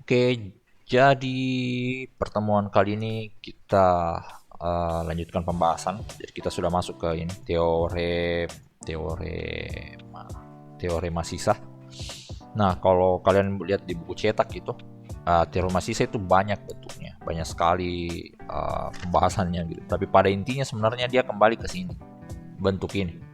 Oke, jadi pertemuan kali ini kita lanjutkan pembahasan. Jadi kita sudah masuk ke ini teorema teorema sisa. Nah, kalau kalian lihat di buku cetak itu, teorema sisa itu banyak bentuknya, banyak sekali pembahasannya gitu. Tapi pada intinya sebenarnya dia kembali ke sini, bentuk ini.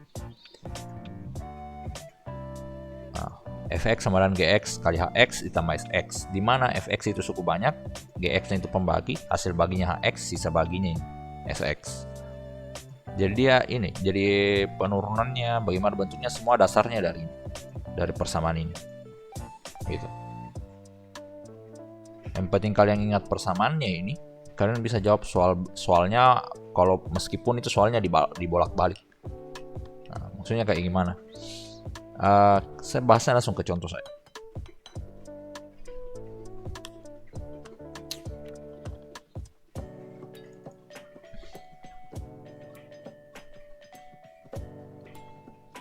Fx sama dengan Gx kali Hx ditambah Sx, di mana Fx itu suku banyak, Gx itu pembagi, hasil baginya Hx, sisa baginya Sx. Jadi dia ini, jadi penurunannya, bagaimana bentuknya, semua dasarnya dari persamaan ini. Gitu. Yang penting kalian ingat persamaannya ini, kalian bisa jawab soalnya kalau meskipun itu soalnya dibolak-balik. Nah, maksudnya kayak gimana? Saya bahasnya langsung ke contoh saya.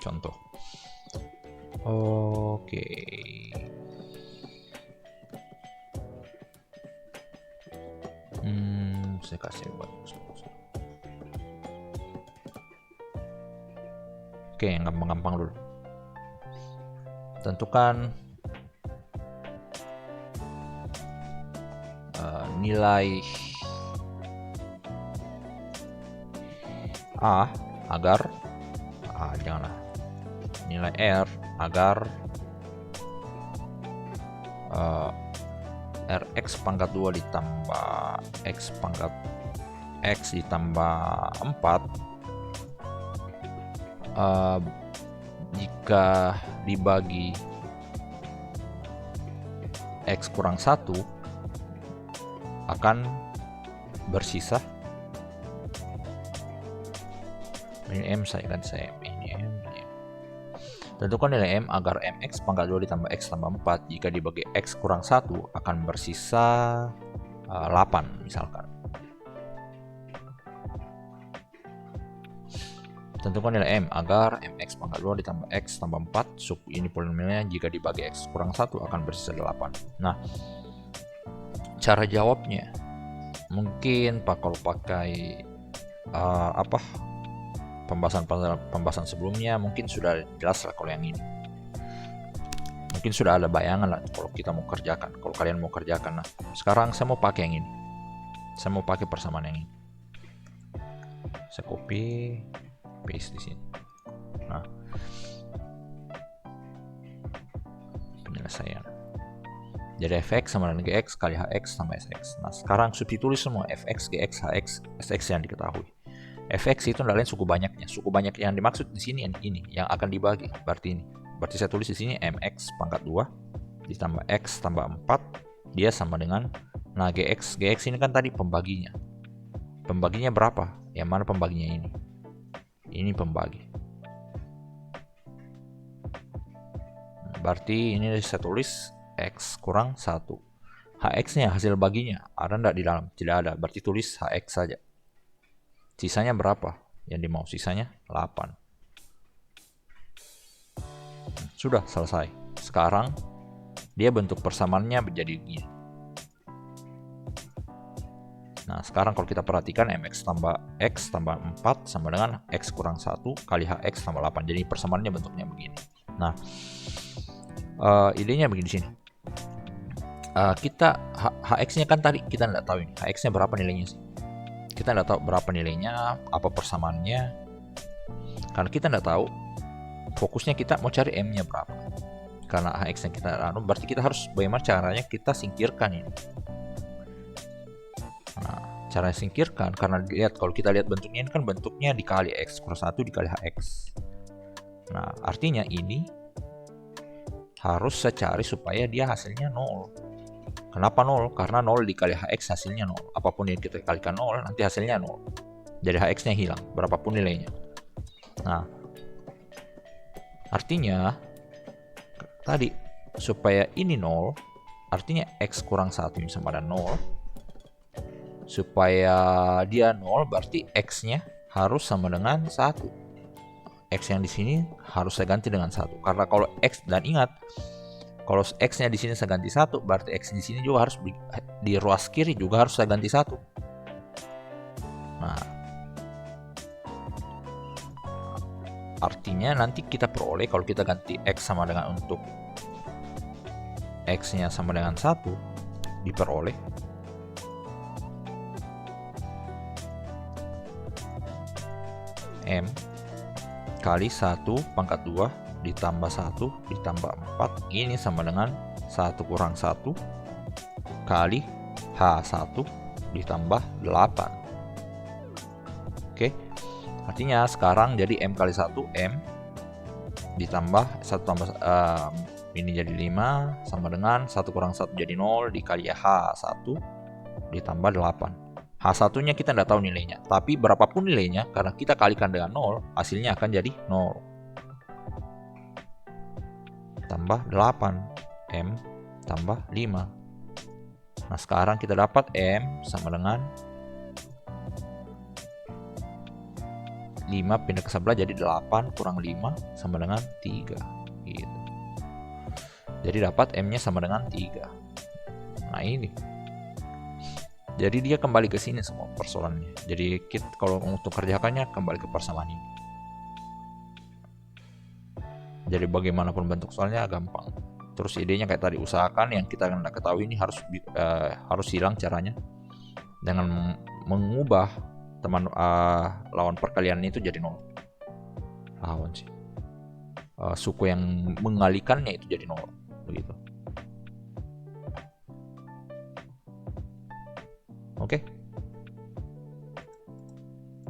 Contoh. Oke. Saya kasih bagus. Oke, yang gampang-gampang dulu. Tentukan nilai A agar janganlah, nilai R agar Rx pangkat 2 ditambah X pangkat X ditambah 4 jika dibagi X kurang 1 akan bersisa, ini M saya ini M. Tentukan nilai M agar Mx pangkat 2 ditambah X tambah 4 jika dibagi X kurang 1 akan bersisa 8 misalkan. Tentukan nilai M agar Mx pangkat 2 ditambah X tambah 4 sub ini polinomialnya jika dibagi X kurang 1 akan bersisa 8. Nah, cara jawabnya mungkin kalau pakai pembahasan sebelumnya mungkin sudah jelas lah. Kalau yang ini mungkin sudah ada bayangan lah kalau kita mau kerjakan, kalau kalian mau kerjakan. Nah, sekarang saya mau pakai yang ini, saya mau pakai persamaan yang ini. Saya copy paste di sini. Nah, penyelesaian. Jadi fx sama dengan gx kali hx tambah sx. Nah, sekarang substitusi semua fx, gx, hx, sx yang diketahui. Fx itu adalah suku banyaknya. Suku banyak yang dimaksud di sini ini yang akan dibagi. Berarti ini. Berarti saya tulis di sini mx pangkat 2 ditambah x tambah 4 dia sama dengan, nah gx ini kan tadi pembaginya. Pembaginya berapa? Yang mana pembaginya ini? Ini pembagi. Berarti ini saya tulis X kurang 1. Hx-nya hasil baginya ada enggak di dalam? Tidak ada. Berarti tulis Hx saja. Sisanya berapa? Yang dimau sisanya 8. Sudah selesai. Sekarang dia bentuk persamaannya menjadi gini. Nah, sekarang kalau kita perhatikan mx tambah x tambah 4 sama dengan x kurang 1 kali hx tambah 8. Jadi persamaannya bentuknya begini. Nah, idenya begini sini. Kita hx-nya kan tadi kita nggak tahu ini. Hx-nya berapa nilainya sih? Kita nggak tahu berapa nilainya, apa persamaannya. Karena kita nggak tahu, fokusnya kita mau cari m-nya berapa. Karena hx-nya kita berarti kita harus bagaimana caranya kita singkirkan ini. Nah, cara singkirkan karena kalau kita lihat bentuknya ini kan bentuknya dikali x kurang 1 dikali hx. Nah, artinya ini harus saya cari supaya dia hasilnya 0. Kenapa 0? Karena 0 dikali hx hasilnya 0. Apapun yang kita kalikan 0 nanti hasilnya 0. Jadi hx-nya hilang berapapun nilainya. Nah, artinya tadi supaya ini 0, artinya x kurang 1 sama dengan 0. Supaya dia 0 berarti x-nya harus sama dengan 1. X yang di sini harus saya ganti dengan 1. Karena kalau x, dan ingat, Kalau X-nya di sini saya ganti 1, berarti X di sini juga harus di ruas kiri juga harus saya ganti 1. Nah, artinya nanti kita peroleh kalau kita ganti X sama dengan untuk X-nya sama dengan 1, diperoleh M kali 1 pangkat 2 ditambah 1 ditambah 4, ini sama dengan 1 kurang 1 kali H1 ditambah 8. Oke, artinya sekarang jadi M kali 1, M ditambah 1 tambah ini jadi 5 sama dengan 1 kurang 1 jadi 0 dikali H1 ditambah 8. H1 nya kita tidak tahu nilainya, tapi berapapun nilainya karena kita kalikan dengan 0, hasilnya akan jadi 0 tambah 8 M tambah 5. Nah, sekarang kita dapat M sama dengan 5 pindah ke sebelah jadi 8 kurang 5 sama dengan 3 gitu. Jadi dapat M nya sama dengan 3. Nah, ini jadi dia kembali ke sini semua persoalannya. Jadi kita kalau untuk kerjakannya kembali ke persamaan ini. Jadi bagaimanapun bentuk soalnya gampang. Terus idenya kayak tadi, usahakan yang kita nggak ketahui ini harus hilang caranya dengan mengubah teman lawan perkalian itu jadi 0. Lawan sih. Suku yang mengalikannya itu jadi 0 begitu. Oke.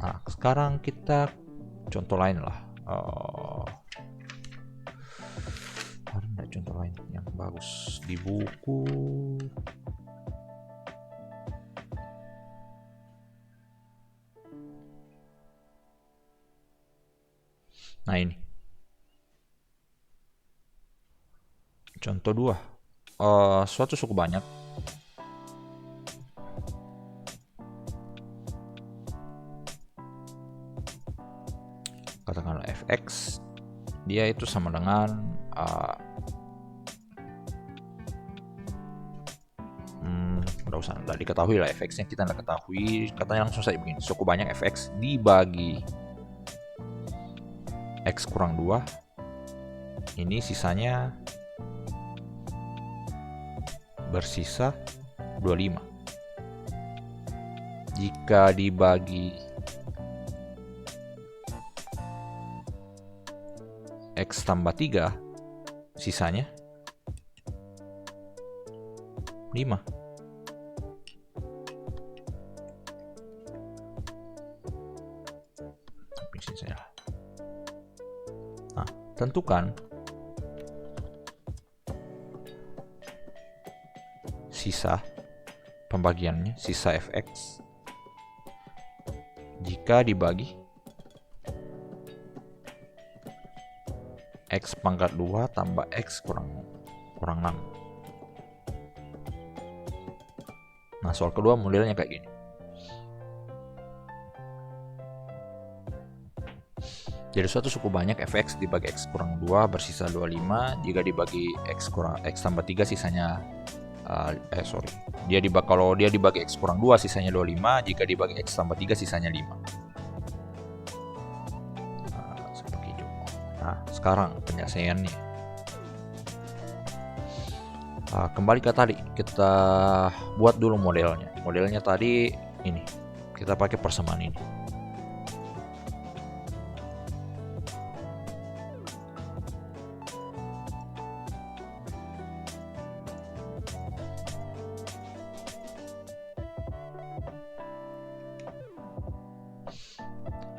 Nah, sekarang kita contoh lain lah. Ada contoh lain yang bagus di buku. Nah, ini contoh 2. Suatu suku banyak katakanlah fx, dia itu sama dengan udah diketahui lah fx-nya, kita nggak ketahui, katanya langsung saja begini, suku banyak fx dibagi x kurang 2, ini sisanya bersisa 25. Jika dibagi X tambah 3, sisanya 5. Nah, tentukan sisa pembagiannya, sisa fx jika dibagi x pangkat 2 tambah x kurang 6. Nah, soal kedua modelnya kayak gini. Jadi suatu suku banyak fx dibagi x kurang 2 bersisa 25, jika dibagi x tambah 3 sisanya kalau dia dibagi x kurang 2 sisanya 25, jika dibagi x tambah 3 sisanya 5. Seperti itu. Nah, sekarang penyelesaiannya. Kembali ke tadi, kita buat dulu modelnya. Modelnya tadi ini, kita pakai persamaan ini.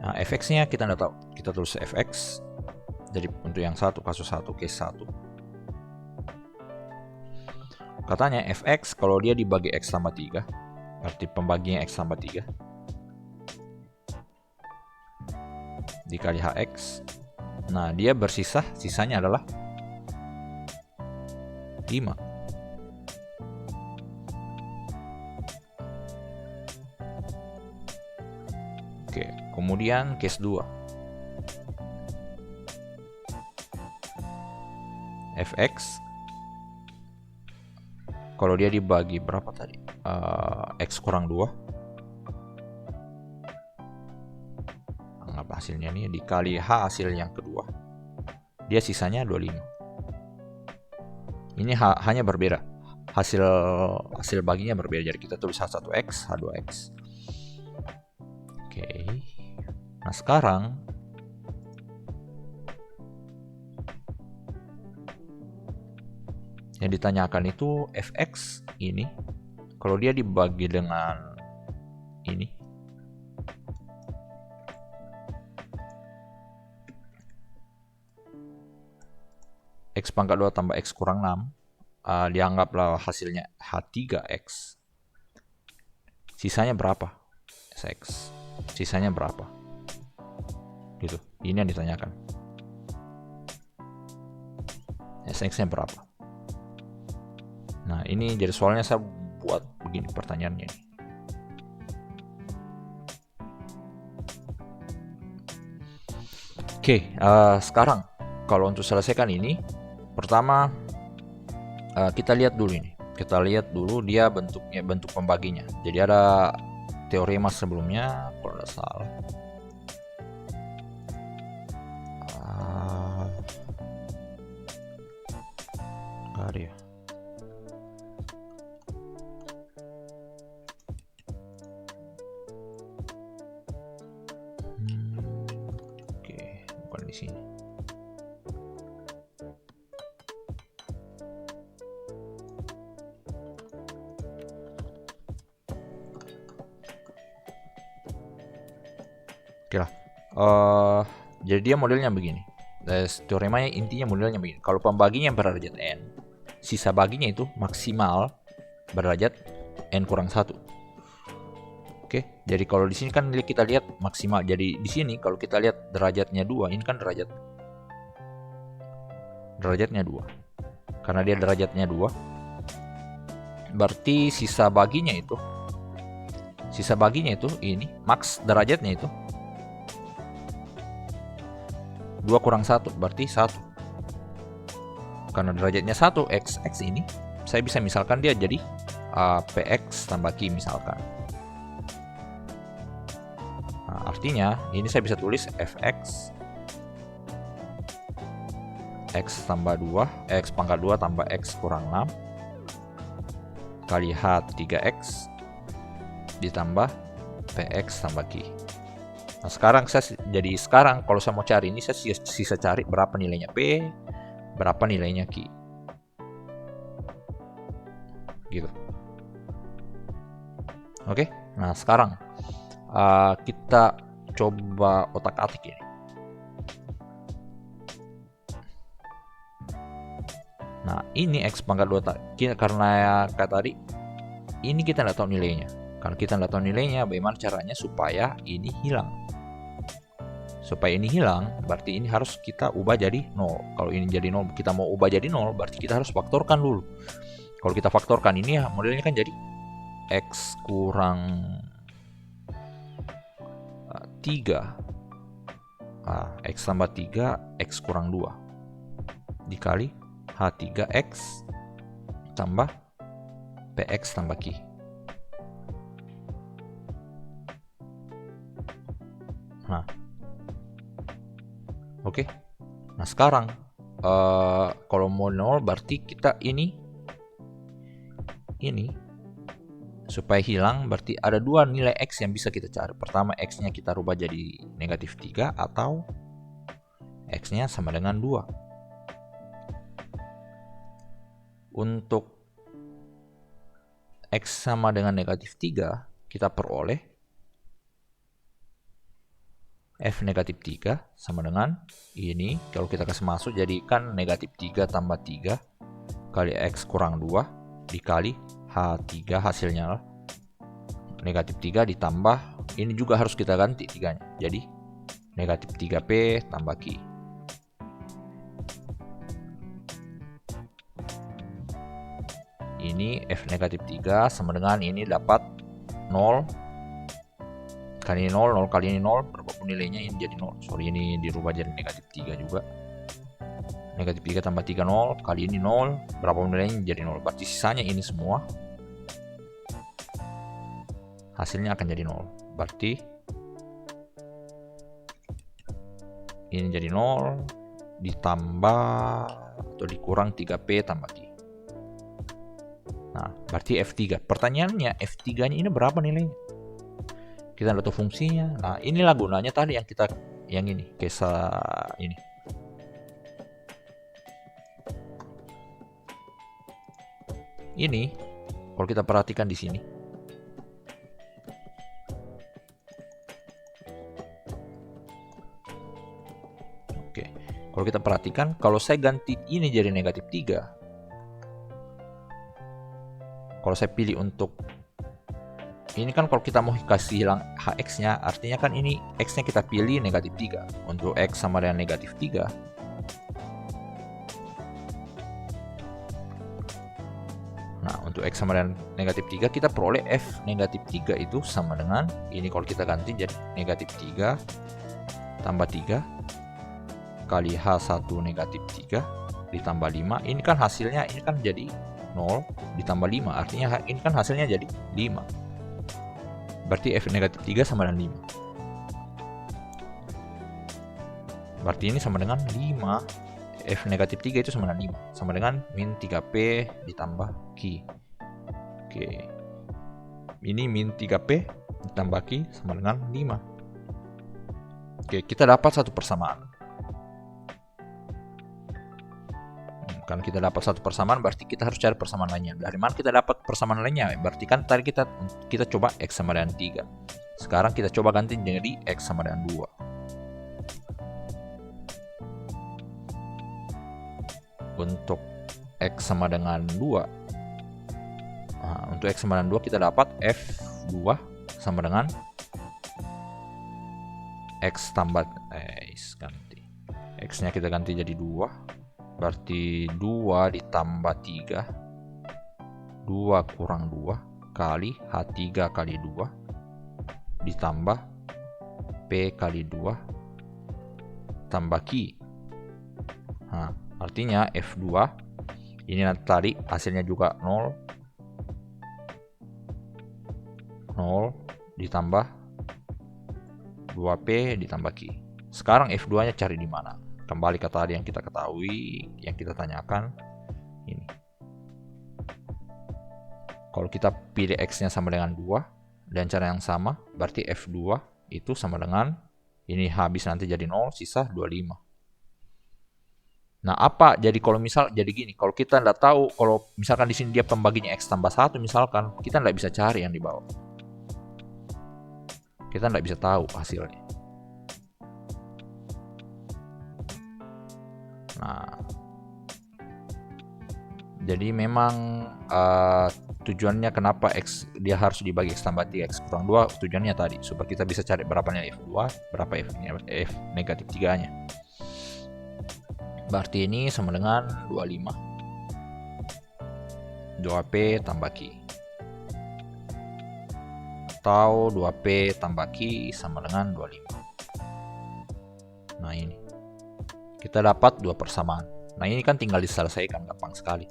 Nah, fx-nya kita nggak tahu, kita tulis fx. Jadi untuk yang satu, kasus 1, case 1. Katanya fx kalau dia dibagi x tambah 3, berarti pembagiannya x tambah 3 dikali hx. Nah, dia bersisa, sisanya adalah 5. Oke, kemudian case 2. fx Kalau dia dibagi berapa tadi? X kurang 2. Anggap hasilnya nih dikali H hasil yang kedua. Dia sisanya 25. Ini hanya berbeda. Hasil baginya berbeda. Jadi kita tulis H1X, H2X. Oke. Nah, sekarang yang ditanyakan itu fx ini kalau dia dibagi dengan ini, x pangkat 2 tambah x kurang 6, dianggaplah hasilnya H3x. Sisanya berapa? Sx. Sisanya berapa? Gitu. Ini yang ditanyakan. Sx-nya berapa? Nah, ini jadi soalnya saya buat begini pertanyaannya. Oke, sekarang kalau untuk selesaikan ini, pertama kita lihat dulu ini. Kita lihat dulu dia bentuk pembaginya. Jadi ada teorema sebelumnya, kalau tidak salah. Ada ya. Bukan di sini. Oke lah. Jadi dia modelnya begini. Teoremanya intinya modelnya begini. Kalau pembaginya berderajat n, sisa baginya itu maksimal berderajat n kurang 1. Oke, jadi kalau di sini kan kita lihat maksimal. Jadi di sini kalau kita lihat derajatnya 2, ini kan derajatnya 2. Karena dia derajatnya 2, berarti sisa baginya itu ini max derajatnya itu 2 kurang 1, berarti 1. Karena derajatnya 1, x ini saya bisa misalkan dia jadi px tambah q misalkan. Nah, artinya ini saya bisa tulis fx x tambah 2, x pangkat 2 tambah x kurang 6 kali h3x ditambah px tambah q. Nah, sekarang kalau saya mau cari ini, saya sisa cari berapa nilainya p, berapa nilainya q. Gitu. Oke. Nah, sekarang kita coba otak-atik ini. Nah, ini x pangkat 2 karena kayak tadi ini kita nggak tahu nilainya. Karena kita nggak tahu nilainya, bagaimana caranya supaya ini hilang? Supaya ini hilang, berarti ini harus kita ubah jadi 0. Kalau ini jadi 0, kita mau ubah jadi 0, berarti kita harus faktorkan dulu. Kalau kita faktorkan ini ya, modelnya kan jadi x kurang 3, x tambah 3, x kurang 2 dikali h3x tambah px tambah q. Nah, oke. Nah, sekarang kalau mau 0 berarti kita ini supaya hilang berarti ada dua nilai x yang bisa kita cari. Pertama, x-nya kita rubah jadi negatif 3 atau x-nya sama dengan 2. Untuk x sama dengan negatif 3, kita peroleh f negatif 3 sama dengan ini. Kalau kita kasih masuk, jadikan negatif 3 tambah 3 kali x kurang 2 dikali H3 hasilnya negatif 3 ditambah ini juga harus kita ganti 3-nya. Jadi negatif 3P tambah Q. Ini F negatif 3 sama dengan ini dapat 0 kali ini 0, 0 kali ini 0, berapapun nilainya ini jadi 0. Sorry, ini dirubah jadi negatif 3 juga. Negatif 3 tambah 3 0. Kali ini 0. Berapa nilainya jadi 0. Berarti sisanya ini semua hasilnya akan jadi 0. Berarti ini jadi 0 ditambah atau dikurang 3P tambah Q. Nah, berarti F3. Pertanyaannya F3-nya ini berapa nilainya? Kita lihat fungsinya. Nah, inilah gunanya tadi yang ini, kisah ini. Ini kalau kita perhatikan di sini. Oke. Kalau kita perhatikan, kalau saya ganti ini jadi negatif 3. Kalau saya pilih untuk ini kan kalau kita mau kasih hilang HX-nya, artinya kan ini X-nya kita pilih negatif 3. Untuk X sama dengan negatif 3. Nah, untuk X sama dengan negatif 3, kita peroleh F negatif 3 itu sama dengan, ini kalau kita ganti jadi negatif 3 tambah 3 kali H1 negatif 3 ditambah 5. Ini kan hasilnya, ini kan jadi 0 ditambah 5. Artinya ini kan hasilnya jadi 5. Berarti F negatif 3 sama dengan 5. Berarti ini sama dengan 5. F negatif 3 itu sama dengan 5. Sama dengan min 3P ditambah Q. Oke. Ini min 3P ditambah Q sama dengan 5. Oke, kita dapat satu persamaan. Kan kita dapat satu persamaan, berarti kita harus cari persamaan lainnya. Dari mana kita dapat persamaan lainnya? Berarti kan tadi kita coba X sama dengan 3. Sekarang kita coba ganti jadi X sama dengan 2. Untuk X sama dengan 2. Nah, untuk X sama dengan 2 kita dapat F2 sama dengan X tambah ganti. X-nya kita ganti jadi 2. Berarti 2 ditambah 3. 2 kurang 2 kali H3 kali 2 ditambah P kali 2 tambah Q. Nah, artinya F2 ini nanti tadi hasilnya juga 0 ditambah 2P ditambah Q. Sekarang F2 nya cari di mana? Kembali ke tadi yang kita ketahui, yang kita tanyakan ini. Kalau kita pilih X-nya sama dengan 2 dan cara yang sama, berarti F2 itu sama dengan ini habis nanti jadi 0, sisa 25. Nah, apa jadi kalau misal jadi gini, kalau kita nggak tahu, kalau misalkan di sini dia pembaginya X tambah 1 misalkan, kita nggak bisa cari yang di bawah. Kita nggak bisa tahu hasilnya. Nah, jadi memang tujuannya kenapa X dia harus dibagi X tambah 3 X kurang 2, tujuannya tadi supaya kita bisa cari berapa nilai F2, berapa F negatif 3 nya. Berarti ini sama dengan 25 2P tambah Q, atau 2P tambah Q sama dengan 25. Nah, ini kita dapat dua persamaan. Nah, ini kan tinggal diselesaikan, gampang sekali.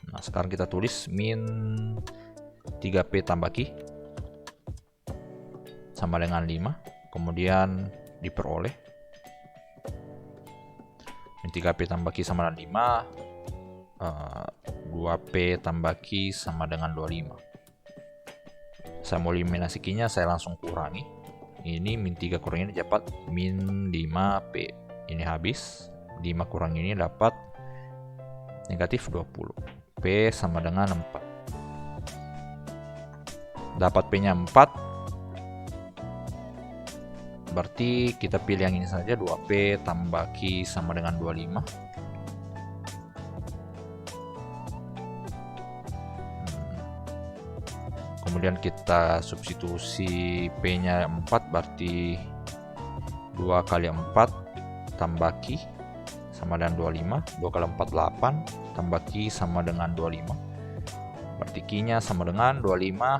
Nah, sekarang kita tulis min 3P tambah Q sama dengan 5. Kemudian diperoleh min 3P tambah Q sama dengan 5. 2P tambah Q sama dengan 25. Saya mau eliminasi Q-nya, saya langsung kurangi. Ini min 3 kurang ini dapat min 5P. Ini habis. 5 kurang ini dapat negatif 20. P sama dengan 4. Dapat P-nya 4. Berarti kita pilih yang ini saja, 2P tambah Q sama dengan 25. Kemudian kita substitusi P-nya 4, berarti 2 kali 4 tambah Q sama dengan 25. 2 kali 4, 8. Tambah Q sama dengan 25. Berarti Q-nya sama dengan 25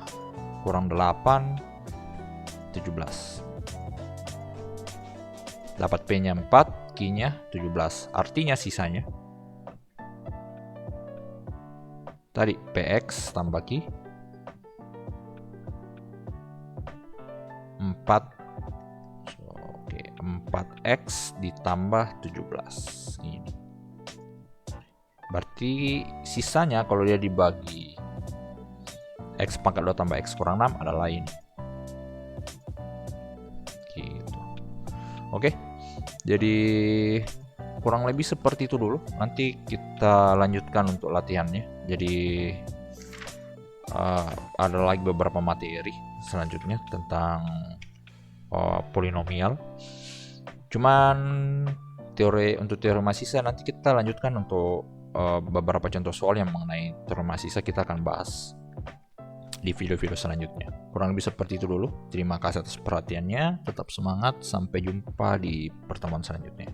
kurang 8, 17. Dapat P-nya 4, Q-nya 17. Artinya sisanya tadi PX tambah Q 4. Oke, 4X ditambah 17. Ini. Berarti sisanya kalau dia dibagi X pangkat 2 tambah X kurang 6 adalah ini. Gitu. Oke. Jadi kurang lebih seperti itu dulu. Nanti kita lanjutkan untuk latihannya. Jadi ada lagi beberapa materi selanjutnya tentang polinomial. Cuman untuk teori masisa nanti kita lanjutkan untuk beberapa contoh soal yang mengenai teori masisa kita akan bahas di video-video selanjutnya. Kurang lebih seperti itu dulu. Terima kasih atas perhatiannya. Tetap semangat. Sampai jumpa di pertemuan selanjutnya.